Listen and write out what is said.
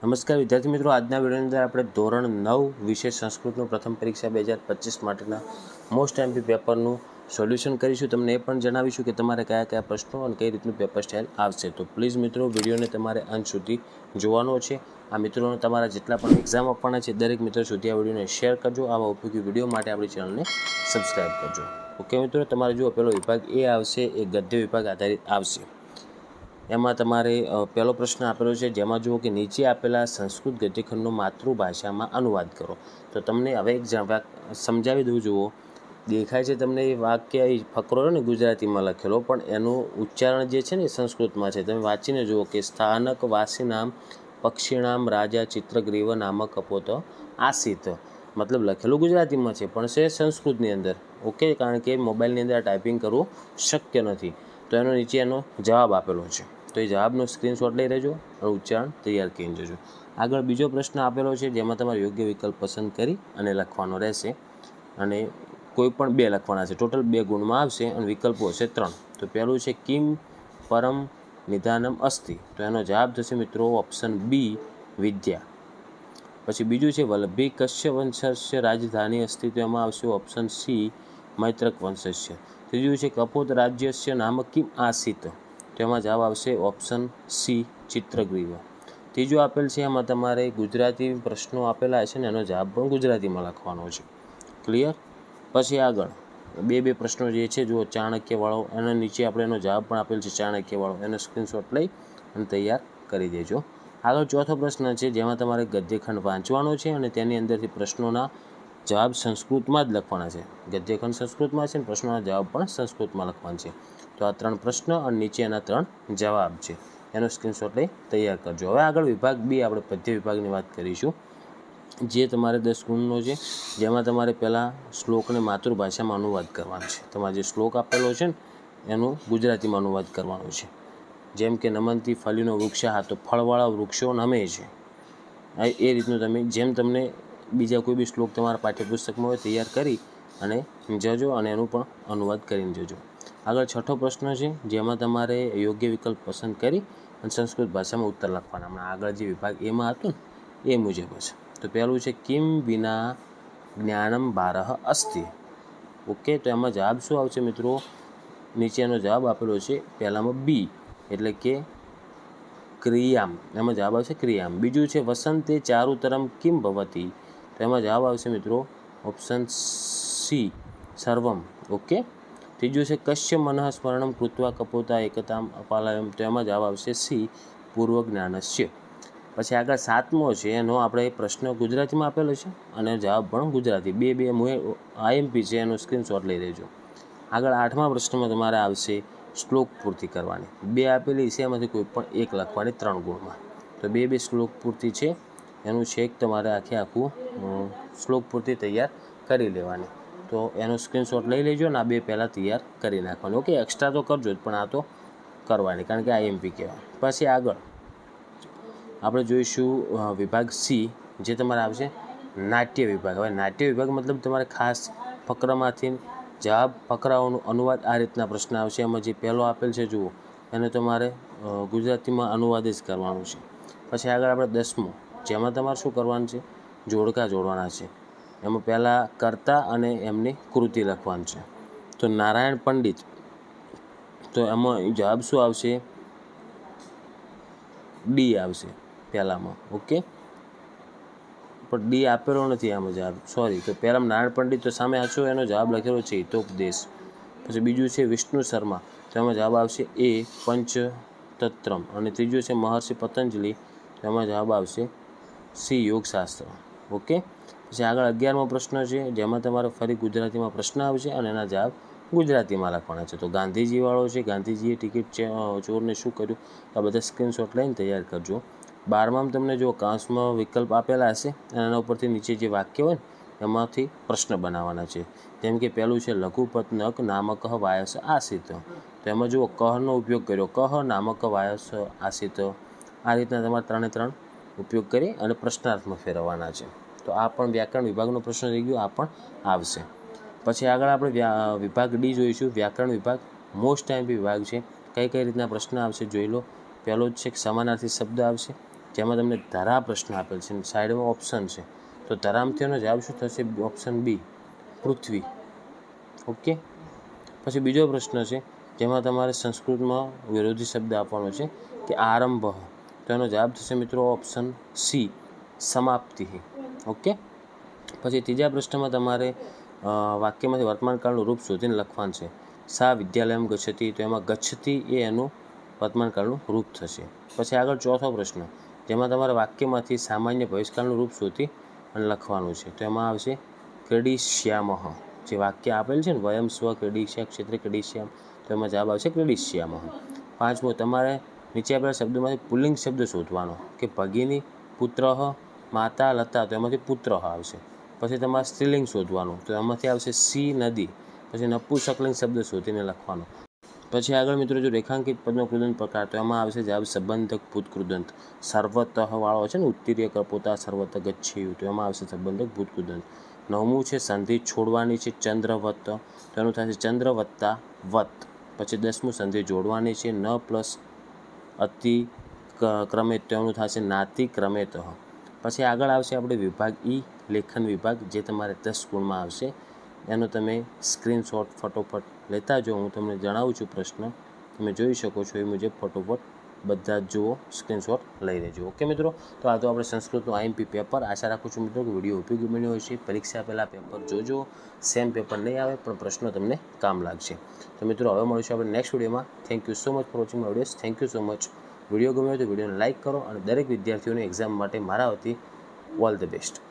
નમસ્કાર વિદ્યાર્થી મિત્રો, આજના વિડીયોની અંદર આપણે ધોરણ 9 વિષય સંસ્કૃતનું પ્રથમ પરીક્ષા 2025 માટેના મોસ્ટ એમપી પેપરનું સોલ્યુશન કરીશું. તમને એ પણ જણાવીશું કે તમારે કયા કયા પ્રશ્નો અને કઈ રીતનું પેપર સ્ટાઇલ આવશે. તો પ્લીઝ મિત્રો, વિડીયોને તમારે અંત સુધી જોવાનો છે. આ મિત્રોને તમારા જેટલા પણ એક્ઝામ આપવાના છે દરેક મિત્રો સુધી આ વિડીયોને શેર કરજો. આવા ઉપયોગી વિડીયો માટે આપણી ચેનલને સબસ્ક્રાઈબ કરજો. ઓકે મિત્રો, તમારે જો પહેલો વિભાગ એ આવશે, એ ગદ્ય વિભાગ આધારિત આવશે. એમાં તમારે પહેલો પ્રશ્ન આપેલો છે, જેમાં જુઓ કે નીચે આપેલા સંસ્કૃત ગદ્યખંડનો માતૃભાષામાં અનુવાદ કરો. તો તમને હવે એક સમજાવી દઉં. જુઓ, દેખાય છે તમને એ વાક્ય, એ ફકરો ને ગુજરાતીમાં લખેલો, પણ એનું ઉચ્ચારણ જે છે ને એ સંસ્કૃતમાં છે. તમે વાંચીને જુઓ કે સ્થાનક વાસીનામ પક્ષીણામ રાજા ચિત્રગ્રીવ નામક કપોત આસિત. મતલબ લખેલું ગુજરાતીમાં છે પણ છે સંસ્કૃતની અંદર. ઓકે, કારણ કે મોબાઈલની અંદર ટાઈપિંગ કરવું શક્ય નથી. તો એનો નીચે એનો જવાબ આપેલો છે. તો એ જવાબનો સ્ક્રીનશોટ લઈ રહેજો અને ઉચ્ચારણ તૈયાર કરીને જજો. આગળ બીજો પ્રશ્ન આપેલો છે, જેમાં તમારે યોગ્ય વિકલ્પ પસંદ કરી અને લખવાનો રહેશે. અને કોઈ પણ 2 લખવાના છે. ટોટલ 2 ગુણમાં આવશે અને વિકલ્પો હશે 3. તો પહેલું છે કિમ પરમ નિધાનમ અસ્તિ. તો એનો જવાબ થશે મિત્રો ઓપ્શન બી, વિદ્યા. પછી બીજું છે વલ્લભી કશ્ય વંશસ્ય રાજધાની અસ્તિ. તો એમાં આવશે ઓપ્શન સી, મૈત્રક વંશસ્ય. ત્રીજું છે કપોત રાજ્યસ્ય નામ કિમ આસિત. તો એમાં જવાબ આવશે ઓપ્શન સી, ચિત્રગ્રીવ. ત્રીજું આપેલ છે, એમાં તમારે ગુજરાતી પ્રશ્નો આપેલા છે ને એનો જવાબ પણ ગુજરાતીમાં લખવાનો છે. ક્લિયર? પછી આગળ 2 પ્રશ્નો જે છે, જુઓ ચાણક્યવાળો, એના નીચે આપણે એનો જવાબ પણ આપેલ છે ચાણક્યવાળો. એનો સ્ક્રીનશોટ લઈ અને તૈયાર કરી દેજો. આગળ ચોથો પ્રશ્ન છે, જેમાં તમારે ગદ્યખંડ વાંચવાનો છે અને તેની અંદરથી પ્રશ્નોના જવાબ સંસ્કૃતમાં જ લખવાના છે. ગદ્યખંડ સંસ્કૃતમાં છે અને પ્રશ્નોના જવાબ પણ સંસ્કૃતમાં લખવાના છે. તો આ 3 પ્રશ્ન અને નીચે એના 3 જવાબ છે. એનો સ્ક્રીનશોટ લઈ તૈયાર કરજો. હવે આગળ વિભાગ બી, આપણે પદ્ય વિભાગની વાત કરીશું, જે તમારે 10 ગુણનો છે. જેમાં તમારે પહેલાં શ્લોકને માતૃભાષામાં અનુવાદ કરવાનો છે. તમારે જે શ્લોક આપેલો છે ને એનું ગુજરાતીમાં અનુવાદ કરવાનો છે. જેમ કે નમનથી ફલીનો વૃક્ષ, હા તો ફળવાળા વૃક્ષો નમે છે. એ રીતનું તમે જેમ તમને બીજા કોઈ બી શ્લોક તમારા પાઠ્યપુસ્તકમાં હોય તૈયાર કરી અને જજો અને એનું પણ અનુવાદ કરીને જજો. આગળ છઠ્ઠો પ્રશ્ન છે, જેમાં તમારે યોગ્ય વિકલ્પ પસંદ કરી અને સંસ્કૃત ભાષામાં ઉત્તર લખવાના. હમણાં આગળ જે વિભાગ એમાં હતું ને એ મુજબ છે. તો પહેલું છે કિમ વિના જ્ઞાનમ બારહ અસ્તિ. ઓકે, તો એમાં જવાબ શું આવશે મિત્રો? નીચેનો જવાબ આપેલો છે પહેલામાં બી, એટલે કે ક્રિયામ. એમાં જવાબ આવશે ક્રિયામ. બીજું છે વસંતે ચારુતરમ કિમ ભવતી. તો એમાં જવાબ આવશે મિત્રો ઓપ્શન સી, સર્વમ. ઓકે. ત્રીજું છે કશ્ય મનઃ સ્મરણમ કૃત્વા કપોતા એકતામ અપાલયમ. તો એમાં જવાબ આવશે સી, પૂર્વ જ્ઞાનસ્ય. પછી આગળ 7મો છે, એનો આપણે પ્રશ્ન ગુજરાતીમાં આપેલો છે અને જવાબ પણ ગુજરાતી. 2 આઈએમપી છે, એનો સ્ક્રીનશોટ લઈ લેજો. આગળ 8મા પ્રશ્નમાં તમારે આવશે શ્લોક પૂર્તિ કરવાની. 2 આપેલી છે, એમાંથી કોઈ પણ 1 લખવાની 3 ગુણમાં. તો 2 શ્લોક પૂર્તિ છે, એનું છેક તમારે આખું શ્લોક પૂર્તિ તૈયાર કરી લેવાની. તો એનો સ્ક્રીનશોટ લઈ લેજો અને આ 2 પહેલાં તૈયાર કરી નાખવાનું. ઓકે, એક્સ્ટ્રા તો કરજો જ, પણ આ તો કરવાની, કારણ કે આઈએમપી કહેવાય. પછી આગળ આપણે જોઈશું વિભાગ સી, જે તમારે આવશે નાટ્ય વિભાગ. હવે નાટ્ય વિભાગ મતલબ તમારે ખાસ ફકરામાંથી જવાબ, ફકરાઓનું અનુવાદ, આ રીતના પ્રશ્ન આવશે. એમાં જે પહેલો આપેલ છે જુઓ, એને તમારે ગુજરાતીમાં અનુવાદ જ કરવાનું છે. પછી આગળ આપણે 10મો, જેમાં તમારે શું કરવાનું છે? જોડકા જોડવાના છે. એમાં પહેલાં કર્તા અને એમની કૃતિ લખવાનું છે. તો નારાયણ પંડિત, તો એમાં જવાબ શું આવશે? ડી આવશે પહેલામાં. ઓકે, પણ ડી આપેલો નથી આમાં જવાબ, સોરી. તો પહેલામાં નારાયણ પંડિત, તો સામે આછો એનો જવાબ લખેલો છે હિતોપદેશ. પછી બીજું છે વિષ્ણુ શર્મા, તો એમાં જવાબ આવશે એ, પંચતત્રમ. અને ત્રીજું છે મહર્ષિ પતંજલિ, તો એમાં જવાબ આવશે સી, યોગશાસ્ત્ર. ઓકે. પછી આગળ 11મો પ્રશ્ન છે, જેમાં તમારે ફરી ગુજરાતીમાં પ્રશ્ન આવશે અને એના જવાબ ગુજરાતીમાં લખવાના છે. તો ગાંધીજીવાળો છે, ગાંધીજીએ ટિકિટ ચોરને શું કર્યું? તો આ બધા સ્ક્રીનશોટ લઈને તૈયાર કરજો. 12માં તમને જો કાંસમાં વિકલ્પ આપેલા હશે અને એના ઉપરથી નીચે જે વાક્ય હોય ને એમાંથી પ્રશ્ન બનાવવાના છે. જેમ કે પહેલું છે લઘુપત્નક નામક વાયસ આસિત. તો એમાં જુઓ કહનો ઉપયોગ કર્યો, કહ નામક વાયસ આસિત. આ રીતના તમારે 3 ઉપયોગ કરી અને પ્રશ્નાર્થમાં ફેરવવાના છે. તો આ પણ વ્યાકરણ વિભાગનો પ્રશ્ન થઈ ગયો, આ પણ આવશે. પછી આગળ આપણે વિભાગ ડી જોઈશું, વ્યાકરણ વિભાગ. મોસ્ટ એમપી વિભાગ છે. કઈ રીતના પ્રશ્ન આવશે જોઈ લો. પહેલો જ છે સમાનાર્થી શબ્દ આવશે. જેમાં તમને ધરા પ્રશ્ન આપેલ છે, સાઈડમાં ઓપ્શન છે, તો ધરામાંથી એનો જવાબ શું થશે? ઓપ્શન બી, પૃથ્વી. ઓકે. પછી બીજો પ્રશ્ન છે જેમાં તમારે સંસ્કૃતમાં વિરોધી શબ્દ આપવાનો છે કે આરંભ, તો એનો જવાબ થશે મિત્રો ઓપ્શન સી, સમાપ્તિ. ઓકે. પછી ત્રીજા પ્રશ્નમાં તમારે વાક્યમાંથી વર્તમાનકાળનું રૂપ શોધીને લખવાનું છે. સા વિદ્યાલયમ ગચ્છતિ, તો એમાં ગચ્છતિ એ એનું વર્તમાનકાળનું રૂપ થશે. પછી આગળ ચોથો પ્રશ્ન જેમાં તમારે વાક્યમાંથી સામાન્ય ભવિષ્યકાળનું રૂપ શોધી અને લખવાનું છે, તો એમાં આવશે ક્રીડિશ્યામઃ. જે વાક્ય આપેલ છે ને, વયમ સ્વ ક્રીડિશ્યા ક્ષેત્રે ક્રીડિશ્યામ, તો એમાં જવાબ આવશે ક્રીડિશ્યામઃ. પાંચમું, તમારે નીચે આપેલા શબ્દોમાંથી પુલ્લિંગ શબ્દ શોધવાનો કે ભગિની, પુત્ર, માતા, લતા, તો એમાંથી પુત્ર આવશે. પછી તમારે સ્ત્રીલિંગ શોધવાનું, તો એમાંથી આવશે સી, નદી. પછી નપુંસકલિંગ શબ્દ શોધીને લખવાનો. પછી આગળ મિત્રો જો રેખાંકિત પદનો કૃદંત પ્રકાર, તો એમાં આવશે જવાબ સંબંધક ભૂત કૃદંત. સર્વતઃ વાળો છે ને, ઉત્તીર્ય કપોતા સર્વતઃ ગચ્છેયુ, તો એમાં આવશે સંબંધક ભૂત કૃદંત. નવમું છે સંધિ છોડવાની છે ચંદ્રવત, તો એનું થશે ચંદ્ર વત્તા વત. પછી 10મું સંધિ જોડવાની છે ન પ્લસ અતિ ક્રમે, તો એનું થશે નાતિ ક્રમેતઃ. પછી આગળ આવશે આપણે વિભાગ ઈ, લેખન વિભાગ, જે તમારે 10 ગુણમાં આવશે. એનો તમે સ્ક્રીનશોટ ફટોફટ લેતા જો. હું તમને જણાવું છું પ્રશ્ન, તમે જોઈ શકો છો એ મુજબ ફટોફટ બધા જ જુઓ, સ્ક્રીનશોટ લઈ લેજો. ઓકે મિત્રો, તો આ તો આપણે સંસ્કૃતનું આઈએમપી પેપર. આશા રાખું છું મિત્રો કે વિડીયો ઉપયોગી બન્યો હોય છે. પરીક્ષા પહેલાં પેપર જોજો, સેમ પેપર નહીં આવે પણ પ્રશ્નો તમને કામ લાગશે. તો મિત્રો હવે મળીશું આપણે નેક્સ્ટ વિડીયોમાં. Thank you so much for watching my videos. Thank you so much. Video ગમ્યો તો વિડીયોને લાઇક કરો અને દરેક વિદ્યાર્થીઓને એક્ઝામ માટે મારા વતી ઓલ ધ બેસ્ટ.